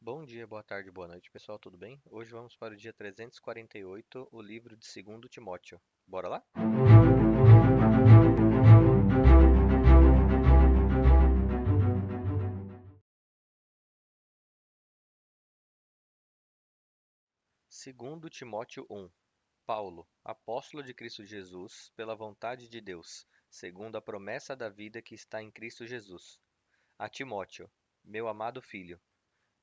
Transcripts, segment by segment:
Bom dia, boa tarde, boa noite, pessoal, tudo bem? Hoje vamos para o dia 348, o livro de 2 Timóteo. Bora lá? Segundo Timóteo 1. Paulo, apóstolo de Cristo Jesus, pela vontade de Deus, segundo a promessa da vida que está em Cristo Jesus. A Timóteo, meu amado filho,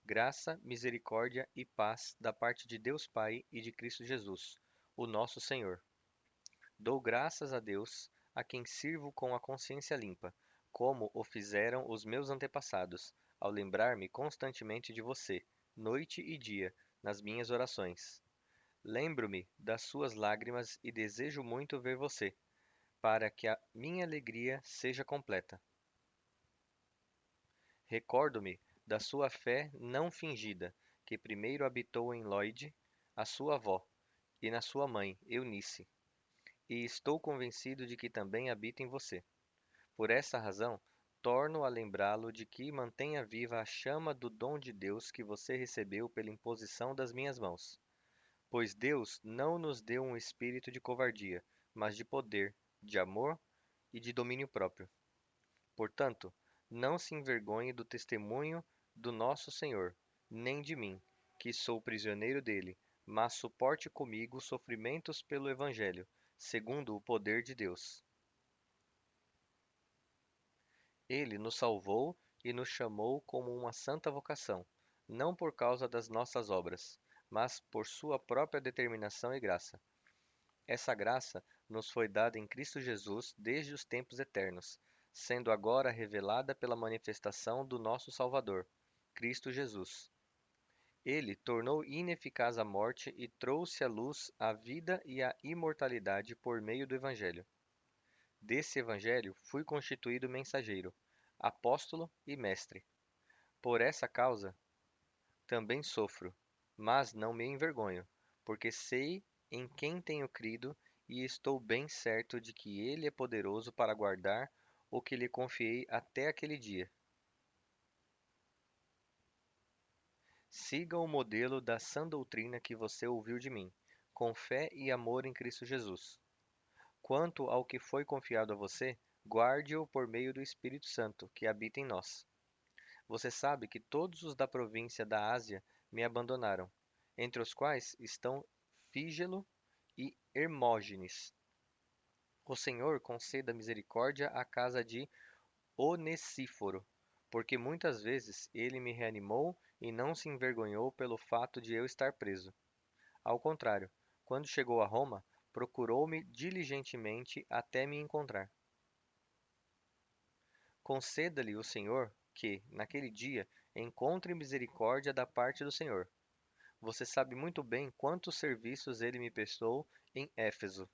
graça, misericórdia e paz da parte de Deus Pai e de Cristo Jesus, o nosso Senhor. Dou graças a Deus, a quem sirvo com a consciência limpa, como o fizeram os meus antepassados, ao lembrar-me constantemente de você, noite e dia, nas minhas orações. Lembro-me das suas lágrimas e desejo muito ver você, para que a minha alegria seja completa. Recordo-me da sua fé não fingida, que primeiro habitou em Lloyd, a sua avó, e na sua mãe, Eunice, e estou convencido de que também habita em você. Por essa razão, torno a lembrá-lo de que mantenha viva a chama do dom de Deus que você recebeu pela imposição das minhas mãos. Pois Deus não nos deu um espírito de covardia, mas de poder, de amor e de domínio próprio. Portanto, não se envergonhe do testemunho do nosso Senhor, nem de mim, que sou prisioneiro dele, mas suporte comigo sofrimentos pelo Evangelho, segundo o poder de Deus. Ele nos salvou e nos chamou como uma santa vocação, não por causa das nossas obras, mas por sua própria determinação e graça. Essa graça nos foi dada em Cristo Jesus desde os tempos eternos, sendo agora revelada pela manifestação do nosso Salvador, Cristo Jesus. Ele tornou ineficaz a morte e trouxe à luz a vida e a imortalidade por meio do Evangelho. Desse Evangelho fui constituído mensageiro, apóstolo e mestre. Por essa causa também sofro, mas não me envergonho, porque sei em quem tenho crido e estou bem certo de que Ele é poderoso para guardar o que lhe confiei até aquele dia. Siga o modelo da sã doutrina que você ouviu de mim, com fé e amor em Cristo Jesus. Quanto ao que foi confiado a você, guarde-o por meio do Espírito Santo, que habita em nós. Você sabe que todos os da província da Ásia me abandonaram, entre os quais estão Fígelo e Hermógenes. O Senhor conceda misericórdia à casa de Onesíforo, porque muitas vezes ele me reanimou e não se envergonhou pelo fato de eu estar preso. Ao contrário, quando chegou a Roma, procurou-me diligentemente até me encontrar. Conceda-lhe o Senhor que, naquele dia, encontre misericórdia da parte do Senhor. Você sabe muito bem quantos serviços ele me prestou em Éfeso.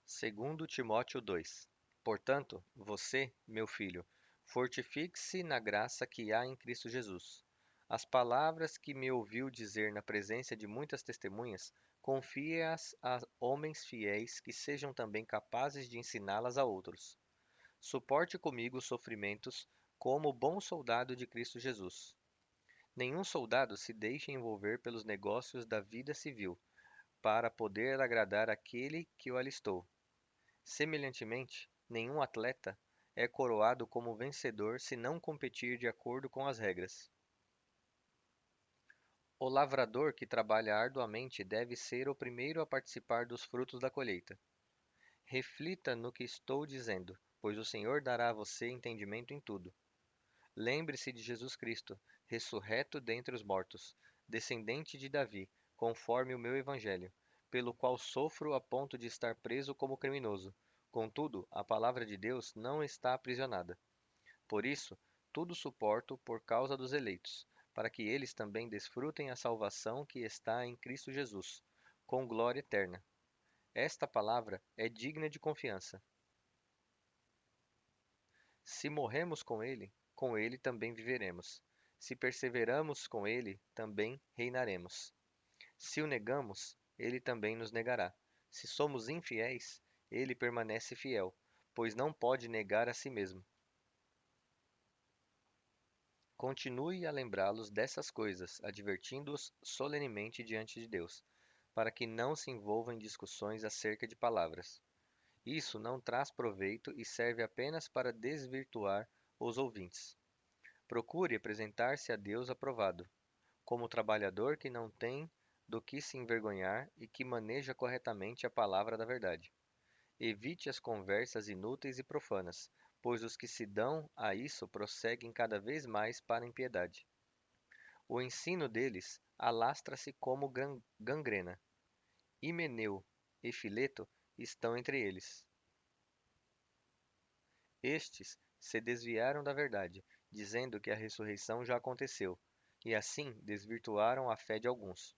Segundo Timóteo 2. Portanto, você, meu filho, fortifique-se na graça que há em Cristo Jesus. As palavras que me ouviu dizer na presença de muitas testemunhas, confie-as a homens fiéis que sejam também capazes de ensiná-las a outros. Suporte comigo os sofrimentos como bom soldado de Cristo Jesus. Nenhum soldado se deixa envolver pelos negócios da vida civil, para poder agradar aquele que o alistou. Semelhantemente, nenhum atleta é coroado como vencedor se não competir de acordo com as regras. O lavrador que trabalha arduamente deve ser o primeiro a participar dos frutos da colheita. Reflita no que estou dizendo, pois o Senhor dará a você entendimento em tudo. Lembre-se de Jesus Cristo, ressurreto dentre os mortos, descendente de Davi, conforme o meu evangelho, pelo qual sofro a ponto de estar preso como criminoso. Contudo, a palavra de Deus não está aprisionada. Por isso, tudo suporto por causa dos eleitos, para que eles também desfrutem a salvação que está em Cristo Jesus, com glória eterna. Esta palavra é digna de confiança. Se morremos com ele também viveremos. Se perseveramos com ele, também reinaremos. Se o negamos, ele também nos negará. Se somos infiéis, ele permanece fiel, pois não pode negar a si mesmo. Continue a lembrá-los dessas coisas, advertindo-os solenemente diante de Deus, para que não se envolvam em discussões acerca de palavras. Isso não traz proveito e serve apenas para desvirtuar os ouvintes. Procure apresentar-se a Deus aprovado, como trabalhador que não tem do que se envergonhar e que maneja corretamente a palavra da verdade. Evite as conversas inúteis e profanas, pois os que se dão a isso prosseguem cada vez mais para a impiedade. O ensino deles alastra-se como gangrena. Himeneu e Fileto estão entre eles. Estes se desviaram da verdade, dizendo que a ressurreição já aconteceu, e assim desvirtuaram a fé de alguns.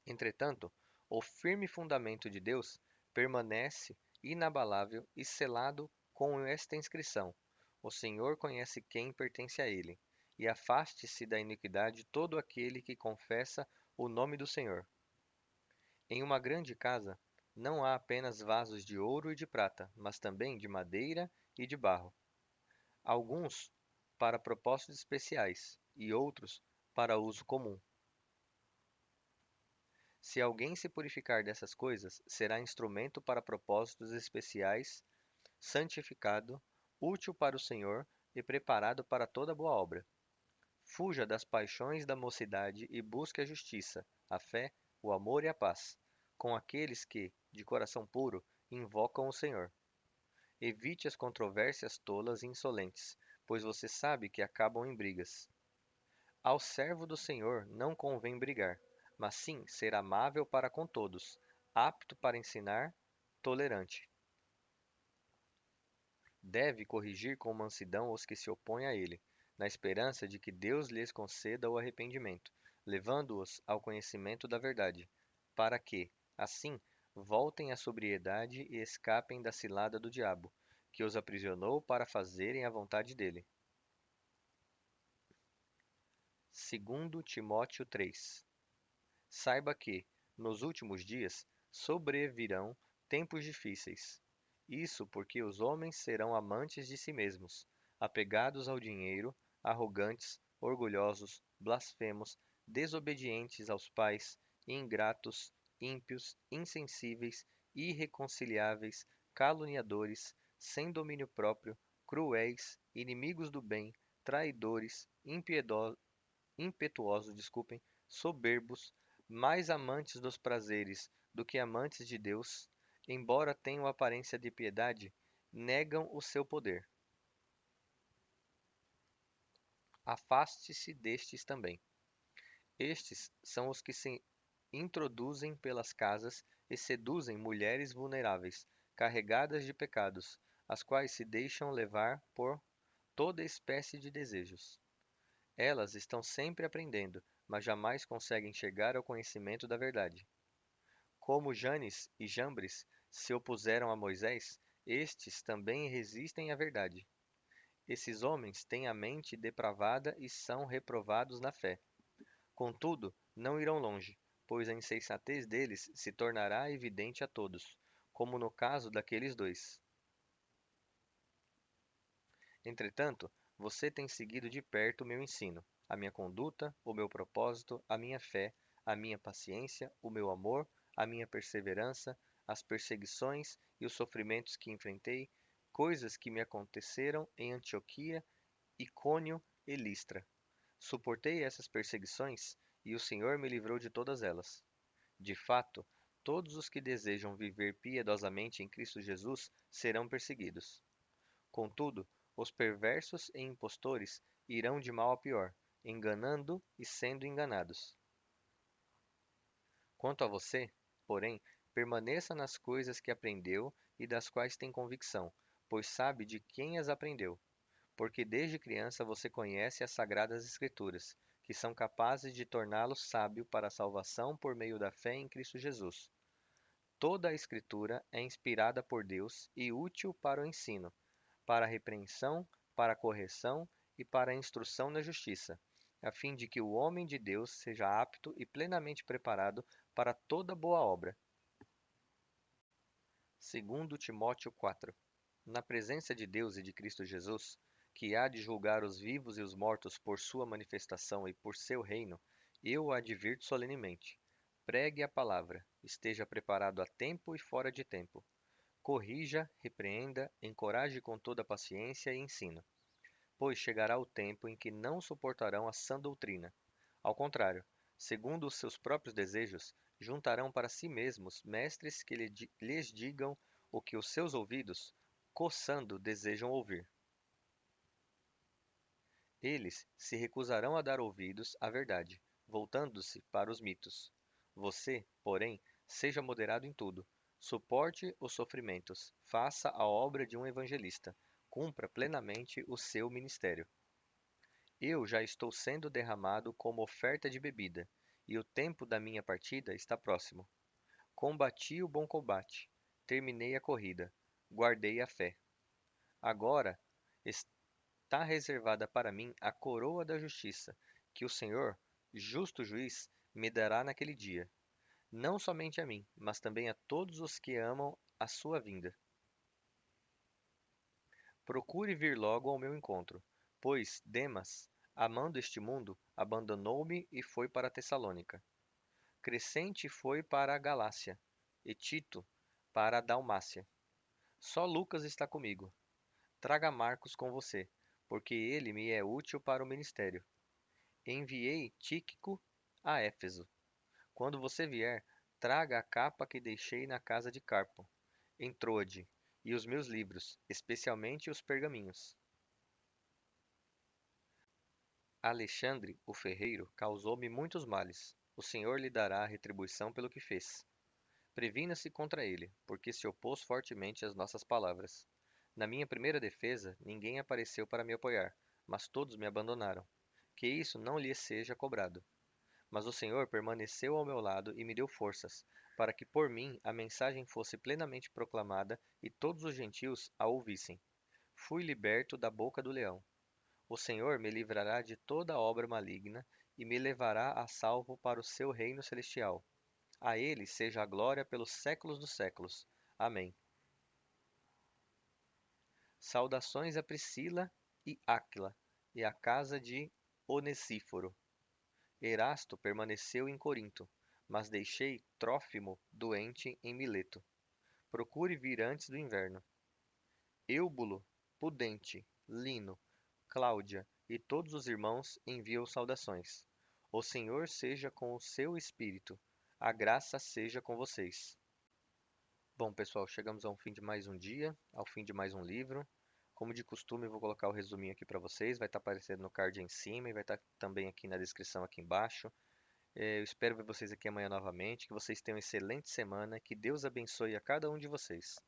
Entretanto, o firme fundamento de Deus permanece inabalável e selado com esta inscrição: O Senhor conhece quem pertence a ele, e afaste-se da iniquidade todo aquele que confessa o nome do Senhor. Em uma grande casa não há apenas vasos de ouro e de prata, mas também de madeira e de barro, alguns para propósitos especiais e outros para uso comum. Se alguém se purificar dessas coisas, será instrumento para propósitos especiais, santificado, útil para o Senhor e preparado para toda boa obra. Fuja das paixões da mocidade e busque a justiça, a fé, o amor e a paz, com aqueles que, de coração puro, invocam o Senhor. Evite as controvérsias tolas e insolentes, pois você sabe que acabam em brigas. Ao servo do Senhor não convém brigar, mas sim ser amável para com todos, apto para ensinar, tolerante. Deve corrigir com mansidão os que se opõem a ele, na esperança de que Deus lhes conceda o arrependimento, levando-os ao conhecimento da verdade, para que, assim, voltem à sobriedade e escapem da cilada do diabo, que os aprisionou para fazerem a vontade dele. Segundo Timóteo 3. Saiba que, nos últimos dias, sobrevirão tempos difíceis. Isso porque os homens serão amantes de si mesmos, apegados ao dinheiro, arrogantes, orgulhosos, blasfemos, desobedientes aos pais, ingratos, ímpios, insensíveis, irreconciliáveis, caluniadores, sem domínio próprio, cruéis, inimigos do bem, traidores, impetuosos, desculpem, soberbos, mais amantes dos prazeres do que amantes de Deus, embora tenham aparência de piedade, negam o seu poder. Afaste-se destes também. Estes são os que se introduzem pelas casas e seduzem mulheres vulneráveis, carregadas de pecados, as quais se deixam levar por toda espécie de desejos. Elas estão sempre aprendendo, mas jamais conseguem chegar ao conhecimento da verdade. Como Janes e Jambres se opuseram a Moisés, estes também resistem à verdade. Esses homens têm a mente depravada e são reprovados na fé. Contudo, não irão longe, pois a insensatez deles se tornará evidente a todos, como no caso daqueles dois. Entretanto, você tem seguido de perto o meu ensino, a minha conduta, o meu propósito, a minha fé, a minha paciência, o meu amor, a minha perseverança, as perseguições e os sofrimentos que enfrentei, coisas que me aconteceram em Antioquia, Icônio e Listra. Suportei essas perseguições e o Senhor me livrou de todas elas. De fato, todos os que desejam viver piedosamente em Cristo Jesus serão perseguidos. Contudo, os perversos e impostores irão de mal a pior, enganando e sendo enganados. Quanto a você, porém, permaneça nas coisas que aprendeu e das quais tem convicção, pois sabe de quem as aprendeu. Porque desde criança você conhece as sagradas Escrituras, que são capazes de torná-lo sábio para a salvação por meio da fé em Cristo Jesus. Toda a Escritura é inspirada por Deus e útil para o ensino, para a repreensão, para a correção e para a instrução na justiça, a fim de que o homem de Deus seja apto e plenamente preparado para toda boa obra. Segundo Timóteo 4. Na presença de Deus e de Cristo Jesus, que há de julgar os vivos e os mortos por sua manifestação e por seu reino, eu o advirto solenemente. Pregue a palavra, esteja preparado a tempo e fora de tempo. Corrija, repreenda, encoraje com toda paciência e ensino. Pois chegará o tempo em que não suportarão a sã doutrina. Ao contrário, segundo os seus próprios desejos, juntarão para si mesmos mestres que lhes digam o que os seus ouvidos, coçando, desejam ouvir. Eles se recusarão a dar ouvidos à verdade, voltando-se para os mitos. Você, porém, seja moderado em tudo. Suporte os sofrimentos, faça a obra de um evangelista, cumpra plenamente o seu ministério. Eu já estou sendo derramado como oferta de bebida, e o tempo da minha partida está próximo. Combati o bom combate, terminei a corrida, guardei a fé. Agora está reservada para mim a coroa da justiça, que o Senhor, justo juiz, me dará naquele dia, não somente a mim, mas também a todos os que amam a sua vinda. Procure vir logo ao meu encontro, pois Demas, amando este mundo, abandonou-me e foi para Tessalônica. Crescente foi para a Galácia, e Tito para a Dalmácia. Só Lucas está comigo. Traga Marcos com você, porque ele me é útil para o ministério. Enviei Tíquico a Éfeso. Quando você vier, traga a capa que deixei na casa de Carpo, em Troade, e os meus livros, especialmente os pergaminhos. Alexandre, o ferreiro, causou-me muitos males. O Senhor lhe dará a retribuição pelo que fez. Previna-se contra ele, porque se opôs fortemente às nossas palavras. Na minha primeira defesa, ninguém apareceu para me apoiar, mas todos me abandonaram. Que isso não lhe seja cobrado. Mas o Senhor permaneceu ao meu lado e me deu forças, para que por mim a mensagem fosse plenamente proclamada e todos os gentios a ouvissem. Fui liberto da boca do leão. O Senhor me livrará de toda obra maligna e me levará a salvo para o seu reino celestial. A ele seja a glória pelos séculos dos séculos. Amém. Saudações a Priscila e Áquila, e à casa de Onesíforo. Erasto permaneceu em Corinto, mas deixei Trófimo doente em Mileto. Procure vir antes do inverno. Eúbulo, Pudente, Lino, Cláudia e todos os irmãos enviam saudações. O Senhor seja com o seu espírito. A graça seja com vocês. Bom, pessoal, chegamos ao fim de mais um dia, ao fim de mais um livro. Como de costume, eu vou colocar o resuminho aqui para vocês. Vai estar aparecendo no card em cima e vai estar também aqui na descrição aqui embaixo. Eu espero ver vocês aqui amanhã novamente. Que vocês tenham uma excelente semana. Que Deus abençoe a cada um de vocês.